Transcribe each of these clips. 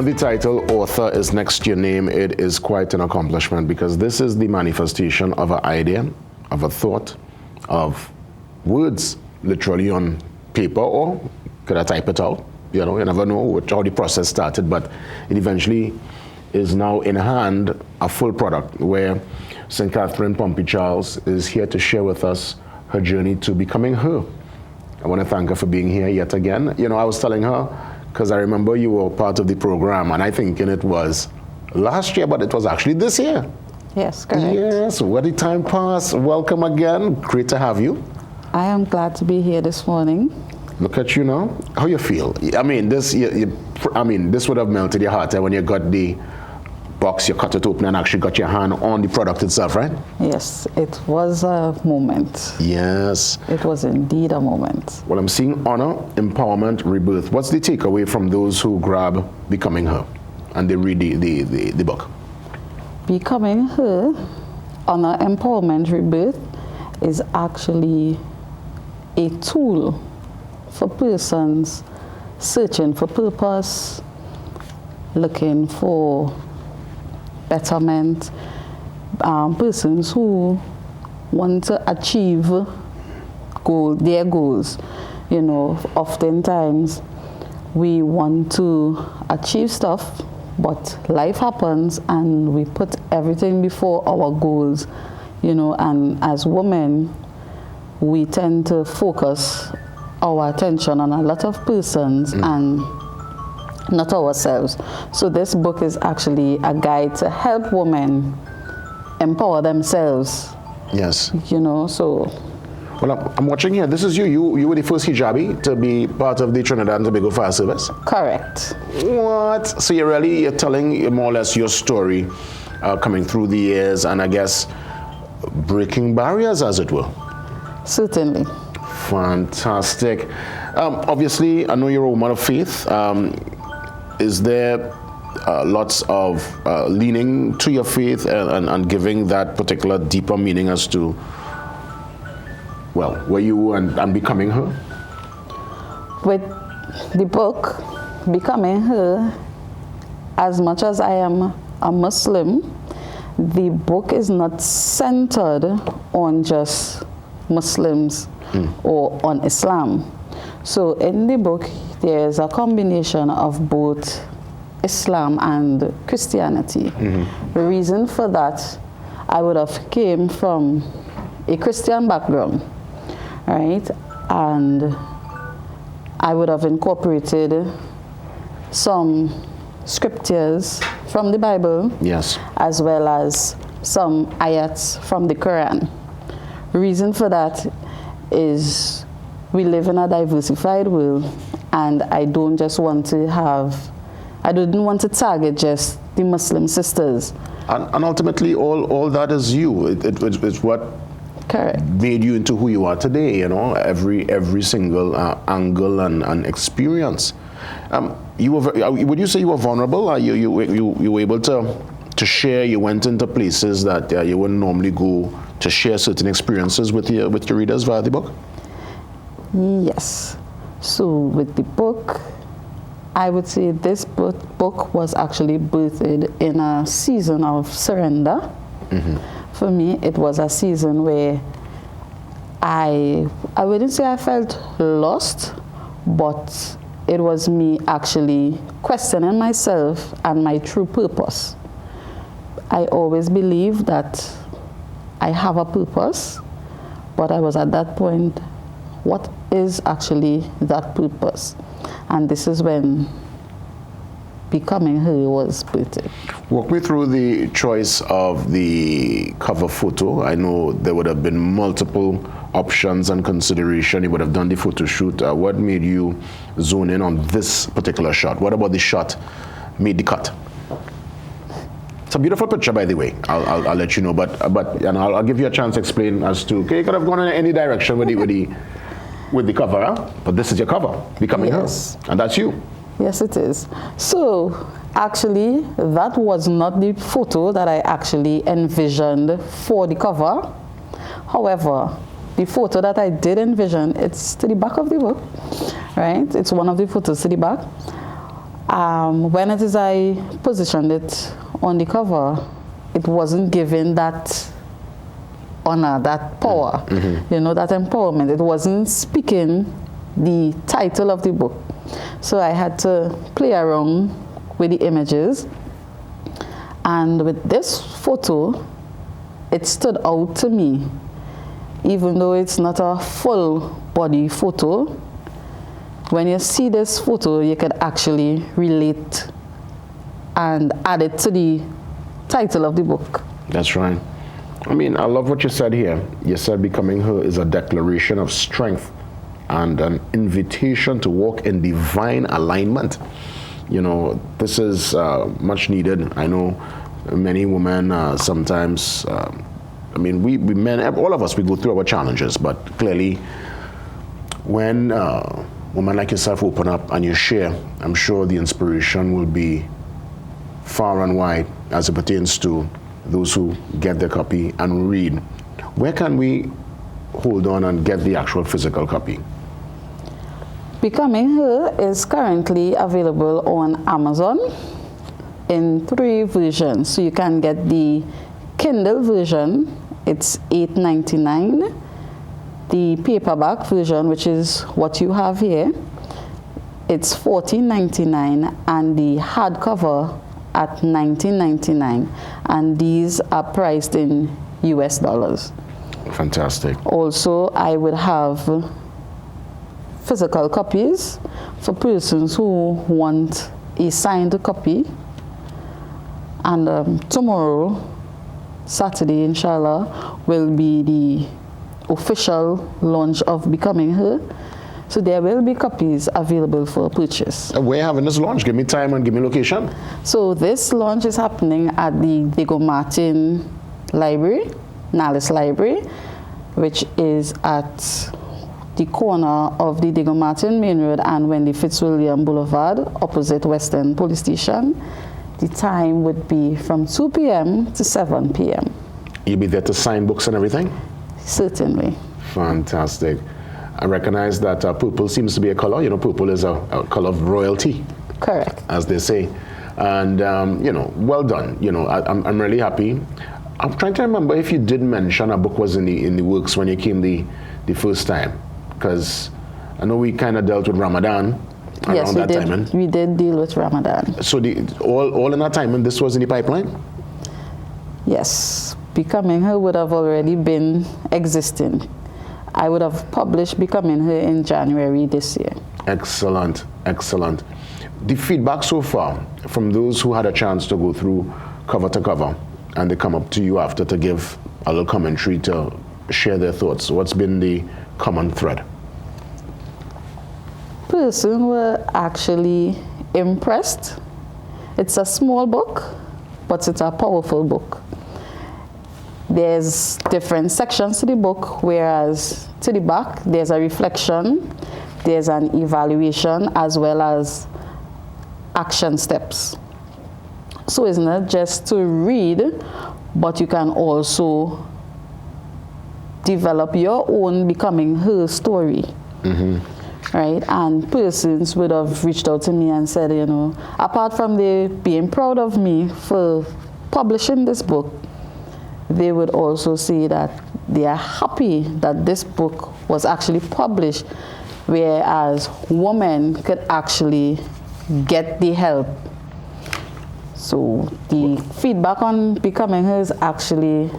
when the title author is next to your name, it is quite an accomplishment because this is the manifestation of an idea, of a thought, of words literally on paper, or could I type it out? You know, you never know how the process started, but it eventually is now in hand a full product where St. Catherine Pompey-Charles is here to share with us her journey to becoming her. I want to thank her for being here yet again. You know, I was telling her, because I remember you were part of the program, and I think it was last year, but it was actually this year. Yes, correct. Yes, where the time passed. Welcome again. Great to have you. I am glad to be here this morning. Look at you now. How you feel? I mean, this would have melted your heart when you got the box, you cut it open and actually got your hand on the product itself, right? Yes, it was a moment. Yes. It was indeed a moment. Well, I'm seeing honor, empowerment, rebirth. What's the takeaway from those who grab Becoming Her and they read the book? Becoming Her, honor, empowerment, rebirth is actually a tool for persons searching for purpose, looking for betterment, persons who want to achieve their goals. You know, oftentimes we want to achieve stuff, but life happens and we put everything before our goals, you know, and as women, we tend to focus our attention on a lot of persons and not ourselves. So this book is actually a guide to help women empower themselves. Yes. You know, so. Well, I'm watching here. This is you. You were the first hijabi to be part of the Trinidad and Tobago Fire Service? Correct. What? So you're telling more or less your story coming through the years and I guess breaking barriers, as it were. Certainly. Fantastic. Obviously, I know you're a woman of faith. Is there lots of leaning to your faith and giving that particular deeper meaning as to, well, where you and becoming her? With the book, Becoming Her, as much as I am a Muslim, the book is not centered on just Muslims or on Islam. So in the book, there's a combination of both Islam and Christianity. The reason for that, I would have came from a Christian background, right? And I would have incorporated some scriptures from the Bible, yes, as well as some ayats from the Quran. Reason for that is we live in a diversified world, and I didn't want to target just the Muslim sisters. And ultimately, all that is you. It's what Correct. Made you into who you are today, you know, every single angle and experience. Would you say you were vulnerable? You were able to share? You went into places that you wouldn't normally go to share certain experiences with your readers via the book? Yes. So with the book, I would say this book was actually birthed in a season of surrender. For me, it was a season where I wouldn't say I felt lost, but it was me actually questioning myself and my true purpose. I always believed that I have a purpose, but I was at that point, what is actually that purpose? And this is when Becoming Her was birthed. Walk me through the choice of the cover photo. I know there would have been multiple options and consideration. You would have done the photo shoot. What made you zone in on this particular shot? What about the shot made the cut? It's a beautiful picture, by the way. I'll let you know, but and I'll give you a chance to explain as to. Okay, you could have gone in any direction with the cover, huh? But this is your cover, Becoming Her, and that's you. Yes, it is. So actually, that was not the photo that I actually envisioned for the cover. However, the photo that I did envision, it's to the back of the book, right? It's one of the photos to the back. When it is I positioned it on the cover, it wasn't given that honor, that power, you know, that empowerment. It wasn't speaking the title of the book. So I had to play around with the images. And with this photo, it stood out to me, even though it's not a full body photo. When you see this photo, you can actually relate and add it to the title of the book. That's right. I mean, I love what you said here. You said becoming her is a declaration of strength and an invitation to walk in divine alignment. You know, this is much needed. I know many women sometimes, I mean, we men, all of us, we go through our challenges, but clearly when women like yourself open up and you share, I'm sure the inspiration will be far and wide as it pertains to those who get the copy and read. Where can we hold on and get the actual physical copy? Becoming Her is currently available on Amazon in 3 versions. So you can get the Kindle version, it's $8.99. The paperback version, which is what you have here, it's $14.99, and the hardcover at $19.99. And these are priced in US dollars. Fantastic. Also, I would have physical copies for persons who want a signed copy. And tomorrow, Saturday, inshallah, will be the official launch of Becoming Her. So there will be copies available for purchase. Where are you having this launch? Give me time and give me location. So this launch is happening at the Diego Martin Library, Nallis Library, which is at the corner of the Diego Martin Main Road and Wendy Fitzwilliam Boulevard, opposite Western Police Station. The time would be from 2 p.m. to 7 p.m. You'll be there to sign books and everything? Certainly. Fantastic. I recognize that purple seems to be a color. You know, purple is a color of royalty. Correct. As they say. And, you know, well done. You know, I'm really happy. I'm trying to remember if you did mention a book was in the works when you came the first time. Because I know we kind of dealt with Ramadan around yes, that time. We did deal with Ramadan. So all in that time, and this was in the pipeline? Yes. Becoming Her would have already been existing. I would have published Becoming Her in January this year. Excellent, excellent. The feedback so far from those who had a chance to go through cover to cover and they come up to you after to give a little commentary to share their thoughts, what's been the common thread? Persons were actually impressed. It's a small book, but it's a powerful book. There's different sections to the book, whereas to the back, there's a reflection, there's an evaluation, as well as action steps. So it's not just to read, but you can also develop your own Becoming Her story. Right? And persons would have reached out to me and said, you know, apart from they being proud of me for publishing this book, they would also say that they are happy that this book was actually published, whereas women could actually get the help. So the feedback on Becoming Her is actually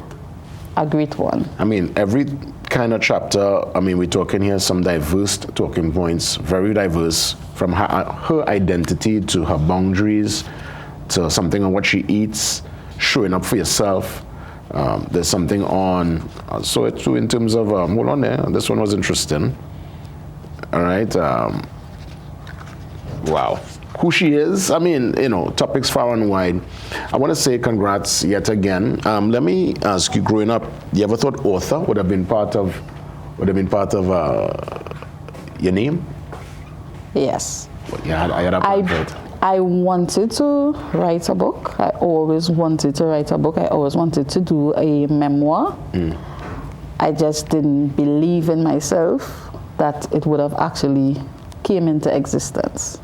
a great one. I mean, every kind of chapter, I mean, we're talking here some diverse talking points, very diverse, from her identity to her boundaries, to something on what she eats, showing up for yourself. There's something on, so it's in terms of, hold on there, this one was interesting. All right. Wow. Who she is, I mean, you know, topics far and wide. I want to say congrats yet again. Let me ask you, growing up, you ever thought author would have been part of your name? Yes. I I wanted to write a book. I always wanted to write a book. I always wanted to do a memoir. I just didn't believe in myself that it would have actually came into existence.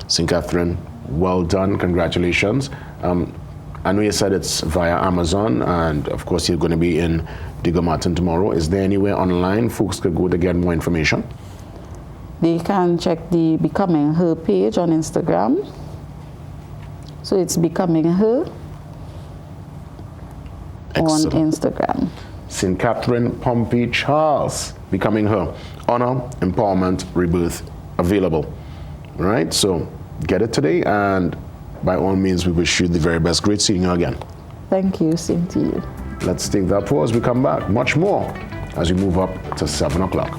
St. Catherine, Well done. Congratulations. I know you said it's via Amazon, and of course you're going to be in Digger Martin tomorrow. Is there anywhere online folks could go to get more information? They can check the Becoming Her page on Instagram. So it's Becoming Her Excellent. on Instagram. St. Catherine Pompey-Charles, Becoming Her. Honor, empowerment, rebirth, available. All right, so get it today, and by all means, we wish you the very best. Great seeing you again. Thank you, same to you. Let's take that pause. We come back. Much more as we move up to 7 o'clock.